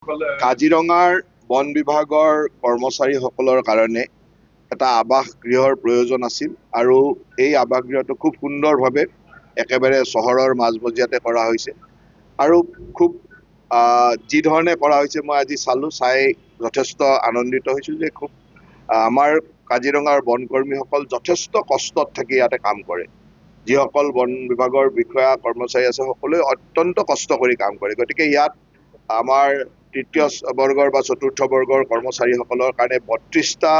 কাজিৰঙাৰ বন বিভাগৰ কৰ্মচাৰীসকলৰ কাৰণে এটা আৱাস গৃহৰ প্ৰয়োজন আছিল আৰু এই আৱাস গৃহটো খুব সুন্দৰভাৱে একেবাৰে চহৰৰ মাজমজিয়াতে কৰা হৈছে আৰু খুব যি ধৰণে কৰা হৈছে মই আজি চাই যথেষ্ট আনন্দিত হৈছোঁ যে খুব আমাৰ কাজিৰঙাৰ বনকৰ্মীসকল যথেষ্ট কষ্টত থাকি ইয়াতে কাম কৰে। যিসকল বন বিভাগৰ বিষয়া কৰ্মচাৰী আছে সকলোৱে অত্যন্ত কষ্ট কৰি কাম কৰে। গতিকে ইয়াত আমাৰ তৃতীয় বৰ্গৰ বা চতুৰ্থ বৰ্গৰ কৰ্মচাৰীসকলৰ কাৰণে ৩২টা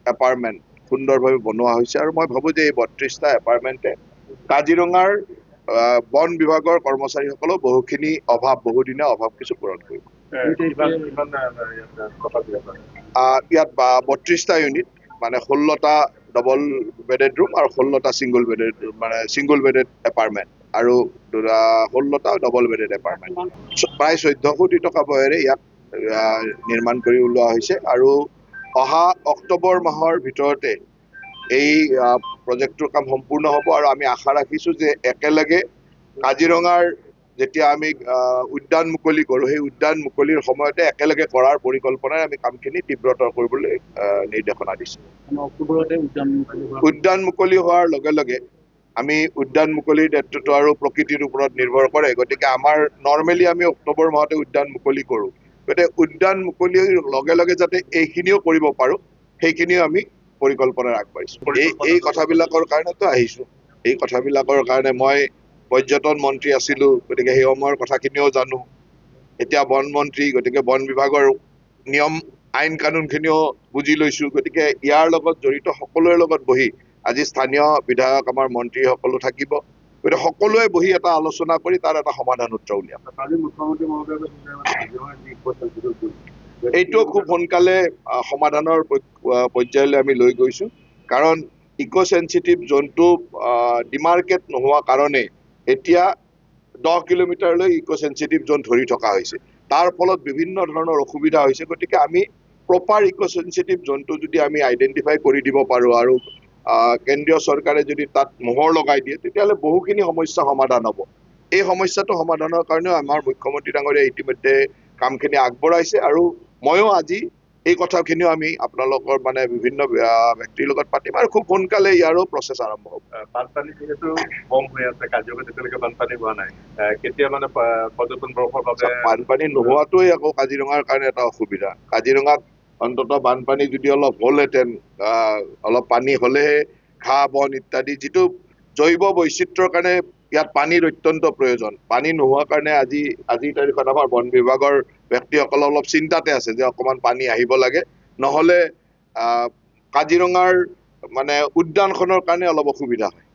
এপাৰ্টমেণ্ট সুন্দৰভাৱে বনোৱা হৈছে আৰু মই ভাবোঁ যে এই ৩২টা এপাৰ্টমেণ্টে কাজিৰঙাৰ বন বিভাগৰ কৰ্মচাৰীসকলৰ বহুখিনি বহুদিনীয়া অভাৱ কিছু পূৰণ কৰিব। ইয়াত ৩২টা ইউনিট মানে 16টা ডবল বেডেড ৰুম আৰু 16টা ছিংগল বেডেড এপাৰ্টমেণ্ট আৰু 16টা ডবল বেডেড এপাৰ্টমেণ্ট। প্ৰায় ১৪ কোটি টকা ব্যয়েৰে ইয়াক নিৰ্মাণ কৰি উলিওৱা হৈছে আৰু অহা অক্টোবৰ মাহৰ ভিতৰতে এই প্ৰজেক্টটোৰ কাম সম্পূৰ্ণ হ'ব আৰু আমি আশা ৰাখিছোঁ যে একেলগে কাজিৰঙাৰ যেতিয়া আমি উদ্যান মুকলি কৰোঁ সেই উদ্যান মুকলিৰ সময়তে একেলগে কৰাৰ পৰিকল্পনাৰে আমি কামখিনি তীব্ৰতৰ কৰিবলৈ নিৰ্দেশনা দিছোঁ। উদ্যান মুকলি হোৱাৰ লগে লগে আমি উদ্যান মুকলিৰ দায়িত্বটো আৰু প্ৰকৃতিৰ ওপৰত নিৰ্ভৰ কৰে। গতিকে আমাৰ নৰ্মেলি আমি অক্টোবৰ মাহতে উদ্যান মুকলি কৰোঁ। গতিকে উদ্যান মুকলিৰ লগে লগে যাতে এইখিনিও কৰিব পাৰোঁ সেইখিনিও আমি পৰিকল্পনাৰে আগবাঢ়িছোঁ। এই কথাবিলাকৰ কাৰণেতো আহিছোঁ। এই কথাবিলাকৰ কাৰণে মই পৰ্যটন মন্ত্ৰী আছিলোঁ, গতিকে সেই সময়ৰ কথাখিনিও জানো। এতিয়া বন মন্ত্ৰী, গতিকে বন বিভাগৰ নিয়ম আইন কানুনখিনিও বুজি লৈছোঁ। গতিকে ইয়াৰ লগত জড়িত সকলোৰে লগত বহি আজি স্থানীয় বিধায়ক আমাৰ মন্ত্ৰীসকলো থাকিব। গতিকে সকলোৱে বহি এটা আলোচনা কৰি তাৰ এটা সমাধান সূত্ৰ উলিয়াম। এইটো খুব সোনকালে সমাধানৰ পৰ্যায়লৈ আমি লৈ গৈছোঁ, কাৰণ ইক' চেঞ্চিটিভ জোনটো ডিমাৰ্কেট নোহোৱা কাৰণে এতিয়া 10 কিলোমিটাৰলৈ ইক' চেঞ্চিটিভ জোন ধৰি থকা হৈছে। তাৰ ফলত বিভিন্ন ধৰণৰ অসুবিধা হৈছে। গতিকে আমি প্ৰপাৰ ইক' চেঞ্চিটিভ জোনটো যদি আমি আইডেণ্টিফাই কৰি দিব পাৰোঁ আৰু কেন্দ্ৰীয় চৰকাৰে যদি তাত মোহৰ লগাই দিয়ে তেতিয়াহ'লে বহুখিনি সমস্যা সমাধান হ'ব। এই সমস্যাটো সমাধানৰ কাৰণেও আমাৰ মুখ্যমন্ত্ৰী ডাঙৰীয়াই ইতিমধ্যে কামখিনি আগবঢ়াইছে আৰু ময়ো আজি এই কথাখিনিও আমি আপোনালোকৰ বিভিন্ন ব্যক্তিৰ লগত পাতিম আৰু খুব সোনকালে ইয়াৰো প্ৰচেছ আৰম্ভ হ'ব। বানপানী যিহেতু কম হৈ আছে, কাজিৰঙাত এতিয়ালৈকে বানপানী হোৱা নাই, কেতিয়া পৰ্যটন বৰ্ষৰ বাবে বানপানী নোহোৱাটোৱে আকৌ কাজিৰঙাৰ কাৰণে এটা অসুবিধা। কাজিৰঙাত অন্ততঃ বানপানী যদি অলপ হ'লহেঁতেন, অলপ পানী হ'লেহে ঘাঁহ বন ইত্যাদি যিটো জৈৱ বৈচিত্ৰ্যৰ কাৰণে ইয়াত পানীৰ অত্যন্ত প্ৰয়োজন। পানী নোহোৱাৰ কাৰণে আজিৰ তাৰিখত আমাৰ বন বিভাগৰ ব্যক্তিসকল অলপ চিন্তাতে আছে যে অকণমান পানী আহিব লাগে, নহ'লে কাজিৰঙাৰ উদ্যানখনৰ কাৰণে অলপ অসুবিধা হয়।